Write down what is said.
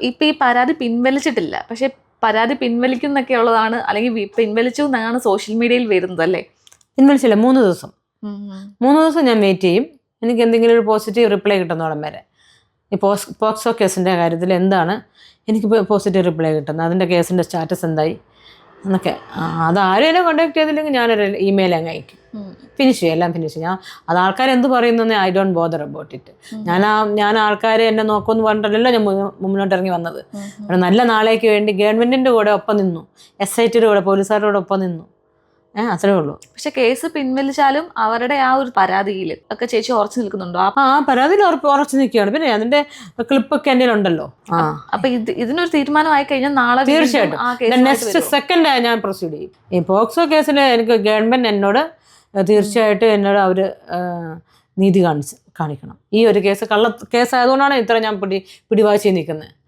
ഇപ്പൊ ഈ പരാതി പിൻവലിച്ചിട്ടില്ല, പക്ഷെ പരാതി പിൻവലിക്കുന്നൊക്കെ ഉള്ളതാണ്, അല്ലെങ്കിൽ പിൻവലിച്ചു എന്നാണ് സോഷ്യൽ മീഡിയയിൽ വരുന്നത് അല്ലേ? പിൻവലിച്ചില്ല, 3 ദിവസം 3 ദിവസം ഞാൻ വെയിറ്റ് ചെയ്യും. എനിക്ക് എന്തെങ്കിലും ഒരു പോസിറ്റീവ് റിപ്ലൈ കിട്ടുന്നോടം വരെ. ഈ പോക്സോ കേസിൻ്റെ കാര്യത്തിൽ എന്താണ് എനിക്ക് പോസിറ്റീവ് റിപ്ലൈ കിട്ടുന്നത്, അതിൻ്റെ കേസിൻ്റെ സ്റ്റാറ്റസ് എന്തായി എന്നൊക്കെ. അത് ആരെയും കോൺടാക്ട് ചെയ്തില്ലെങ്കിൽ ഞാനൊരു ഇമെയിൽ അങ്ങ് അയക്കും. ഫിനിഷ് ചെയ്യും, എല്ലാം ഫിനിഷ് ചെയ്യും. അത് ആൾക്കാർ എന്ത് പറയുന്നതെന്ന് I don't bother about it. ഞാൻ ആൾക്കാരെ എന്നെ നോക്കുമെന്ന് പറഞ്ഞിട്ടല്ലോ ഞാൻ മുന്നോട്ട് ഇറങ്ങി വന്നത്. നല്ല നാളേക്ക് വേണ്ടി ഗവൺമെൻറ്റിൻ്റെ കൂടെ ഒപ്പം നിന്നു, SITയുടെ കൂടെ, പോലീസുകാരുടെ കൂടെ ഒപ്പം നിന്നു. അത്രേ ഉള്ളൂ. പക്ഷെ കേസ് പിൻവലിച്ചാലും അവരുടെ ആ ഒരു പരാതിയിൽ ഒക്കെ ചേച്ചി ഉറച്ചു നിൽക്കുന്നുണ്ടോ? പരാതിയിൽ ഉറച്ചു നിൽക്കുകയാണ്. പിന്നെ അതിന്റെ ക്ലിപ്പൊക്കെ എൻ്റെ ഉണ്ടല്ലോ. അപ്പൊ ഇതിനൊരു തീരുമാനമായി കഴിഞ്ഞാൽ നാളെ തീർച്ചയായിട്ടും നെക്സ്റ്റ് സെക്കൻഡ് ഞാൻ പ്രൊസീഡ് ചെയ്യും. ഈ പോക്സോ കേസിൽ എനിക്ക് ഗവൺമെന്റ് എന്നോട് തീർച്ചയായിട്ടും എന്നോട് അവർ നീതി കാണിക്കണം. ഈ ഒരു കേസ് കള്ള കേസായതുകൊണ്ടാണ് ഇത്ര ഞാൻ പിടിവാശി നിൽക്കുന്നത്.